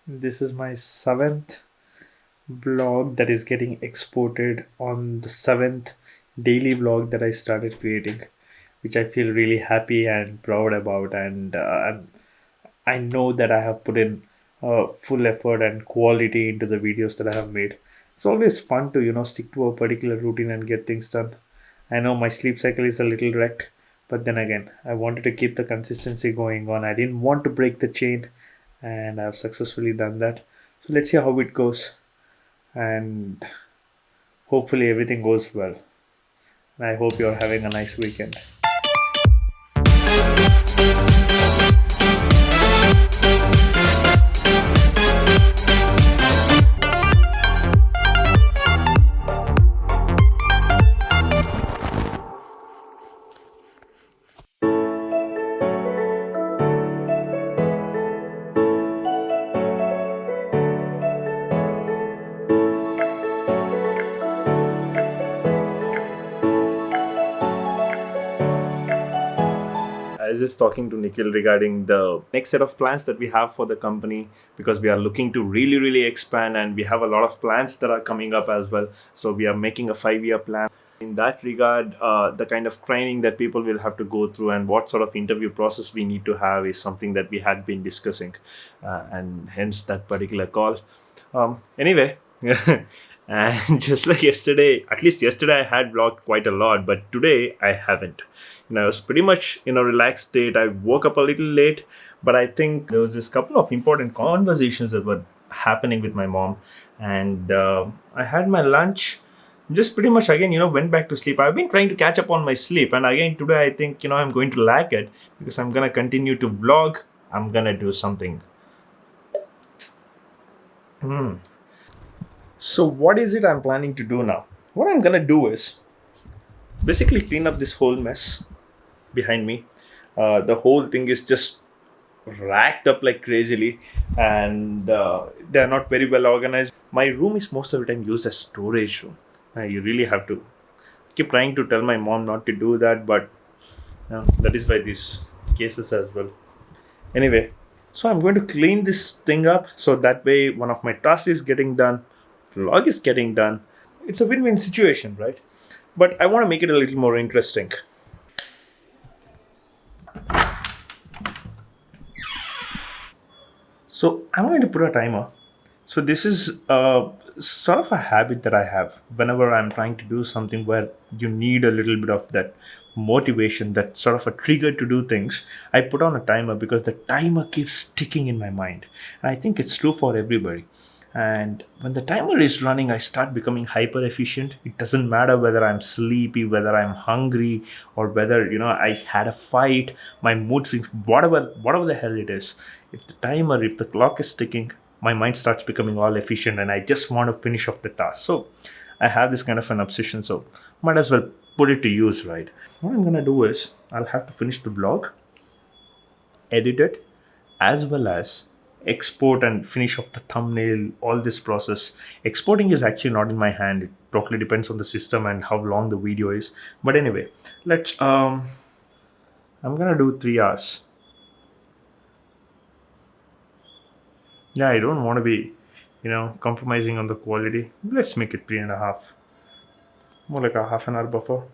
This is my seventh vlog that is getting exported on the seventh daily vlog that I started creating, which I feel really happy and proud about. And I know that I have put in full effort and quality into the videos that I have made. It's always fun to, stick to a particular routine and get things done. I know my sleep cycle is a little wrecked, but then again, I wanted to keep the consistency going on. I didn't want to break the chain, and I've successfully done that. So let's see how it goes, and hopefully everything goes well. And I hope you're having a nice weekend. I was just talking to Nikhil regarding the next set of plans that we have for the company, because we are looking to really expand, and we have a lot of plans that are coming up as well. So we are making a 5-year plan. In that regard, the kind of training that people will have to go through and what sort of interview process we need to have is something that we had been discussing, and hence that particular call. Anyway, and just like yesterday, at least yesterday I had vlogged quite a lot, but today I haven't. I was pretty much in a relaxed state. I woke up a little late, but I think there was this couple of important conversations that were happening with my mom, and I had my lunch. Just pretty much again, went back to sleep. I've been trying to catch up on my sleep, and again today I think I'm going to lag it because I'm gonna continue to vlog. I'm gonna do something. So what is it I'm planning to do now? What I'm gonna do is basically clean up this whole mess behind me. The whole thing is just racked up like crazily, and they're not very well organized. My room is most of the time used as storage room. You really have to keep trying to tell my mom not to do that, but that is why these cases as well. Anyway, so I'm going to clean this thing up so that way one of my tasks is getting done, vlog is getting done. It's a win-win situation, right? But I want to make it a little more interesting. So I'm going to put a timer. So this is sort of a habit that I have whenever I'm trying to do something where you need a little bit of that motivation, that sort of a trigger to do things. I put on a timer because the timer keeps ticking in my mind. And I think it's true for everybody. And when the timer is running, I start becoming hyper efficient. It doesn't matter whether I'm sleepy, whether I'm hungry, or whether I had a fight, my mood swings, whatever the hell it is. If the clock is ticking, my mind starts becoming all efficient, and I just want to finish off the task. So I have this kind of an obsession. So might as well put it to use, right? What I'm gonna do is I'll have to finish the vlog, edit it, as well as export and finish off the thumbnail, all this process. Exporting is actually not in my hand. It totally depends on the system and how long the video is. But anyway, I'm gonna do 3 hours. Yeah, I don't want to be compromising on the quality. Let's make it 3.5, more like a half an hour buffer.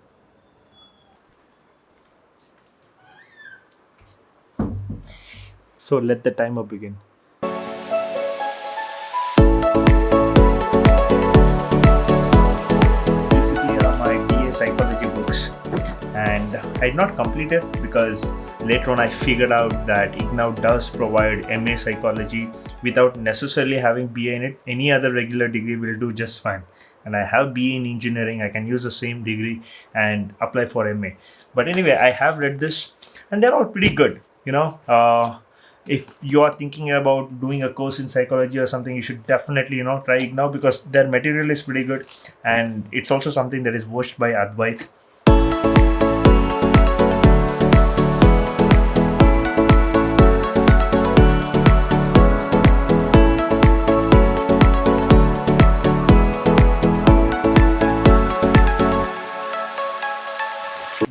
So let the timer begin. Psychology books, and I did not complete it because later on I figured out that IGNOU does provide MA Psychology without necessarily having BA in it. Any other regular degree will do just fine, and I have BA in engineering. I can use the same degree and apply for MA. But anyway, I have read this, and they're all pretty good. If you are thinking about doing a course in psychology or something, you should definitely try IGNOU because their material is pretty good, and it's also something that is watched by Advait.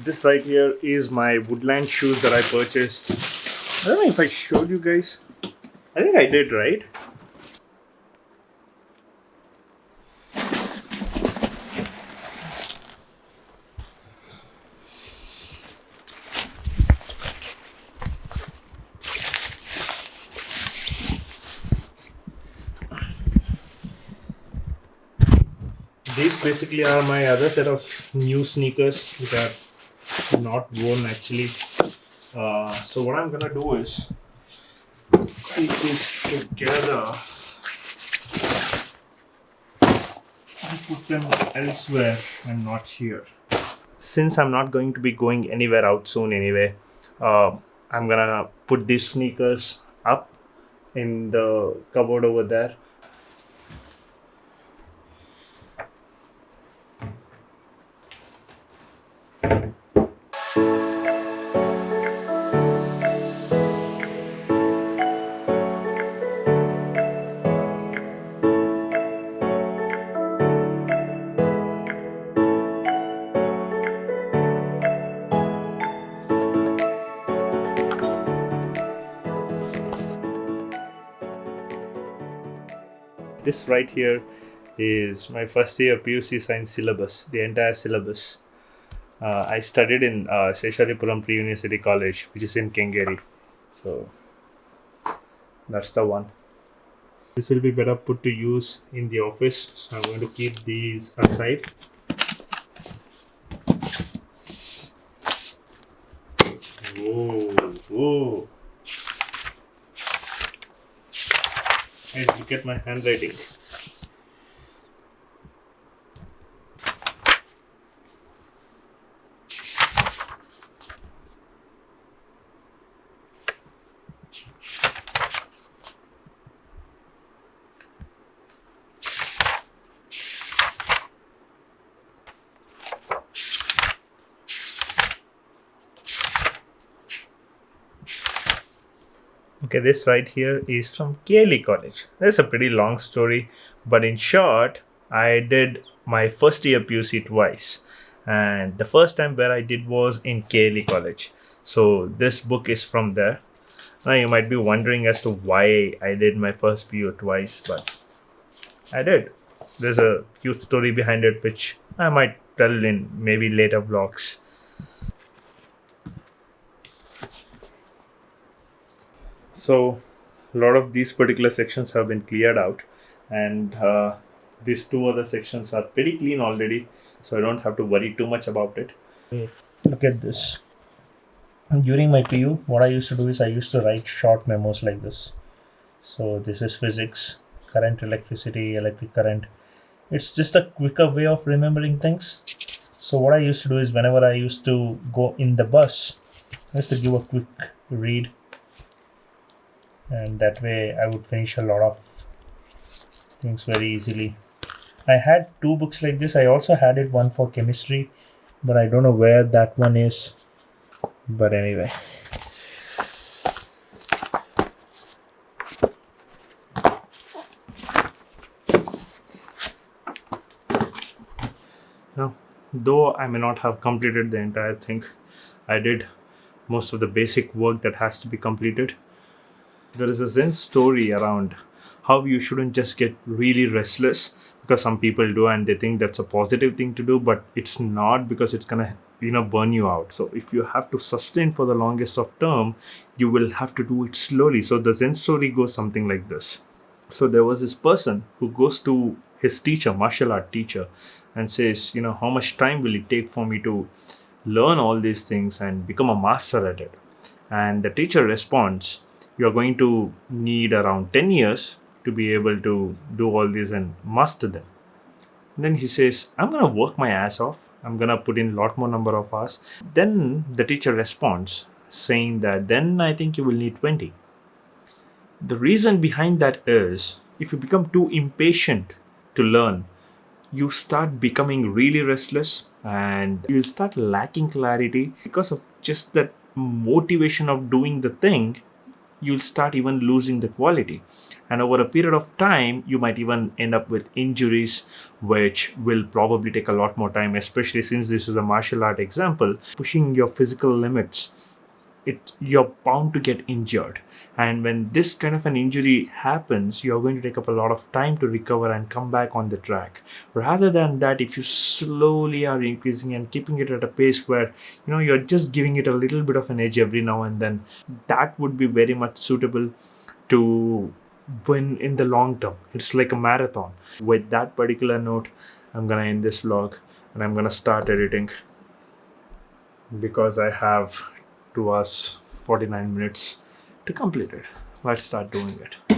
This right here is my woodland shoes that I purchased I don't know if I showed you guys. I think I did, right? These basically are my other set of new sneakers which are not worn actually. So what I'm gonna do is keep these together and put them elsewhere and not here. Since I'm not going to be going anywhere out soon anyway, uh, I'm gonna put these sneakers up in the cupboard over there. This right here is my first year PUC science syllabus, the entire syllabus. I studied in Sesharipuram Pre-University College, which is in Kengeri. So that's the one. This will be better put to use in the office. So I'm going to keep these aside. Whoa, whoa. Guys, look at my handwriting. Okay, this right here is from Kelly College. That's a pretty long story, but in short, I did my first year PUC twice, and the first time where I did was in Kelly College. So this book is from there. Now you might be wondering as to why I did my first PU twice, but I did. There's a cute story behind it, which I might tell in maybe later vlogs. So a lot of these particular sections have been cleared out, and these two other sections are pretty clean already, so I don't have to worry too much about it. Look at this. During my PU, what I used to do is I used to write short memos like this. So this is physics, current, electricity, electric current. It's just a quicker way of remembering things. So what I used to do is whenever I used to go in the bus, I used to give a quick read, and that way I would finish a lot of things very easily. I had two books like this. I also had it one for chemistry, but I don't know where that one is. But anyway. Now, though I may not have completed the entire thing, I did most of the basic work that has to be completed. There is a Zen story around how you shouldn't just get really restless, because some people do and they think that's a positive thing to do, but it's not, because it's gonna burn you out. So if you have to sustain for the longest of term, you will have to do it slowly. So the Zen story goes something like this. So there was this person who goes to his teacher, martial art teacher, and says, how much time will it take for me to learn all these things and become a master at it? And the teacher responds, you're going to need around 10 years to be able to do all this and master them. And then he says, I'm going to work my ass off. I'm going to put in a lot more number of hours. Then the teacher responds saying that then I think you will need 20. The reason behind that is if you become too impatient to learn, you start becoming really restless and you'll start lacking clarity because of just that motivation of doing the thing. You'll start even losing the quality, and over a period of time you might even end up with injuries, which will probably take a lot more time, especially since this is a martial art example, pushing your physical limits. you're bound to get injured. And when this kind of an injury happens, you're going to take up a lot of time to recover and come back on the track. Rather than that, if you slowly are increasing and keeping it at a pace where you're just giving it a little bit of an edge every now and then, that would be very much suitable to win in the long term. It's like a marathon. With that particular note, I'm gonna end this vlog and I'm gonna start editing because I have 2 hours 49 minutes to complete it. Let's start doing it.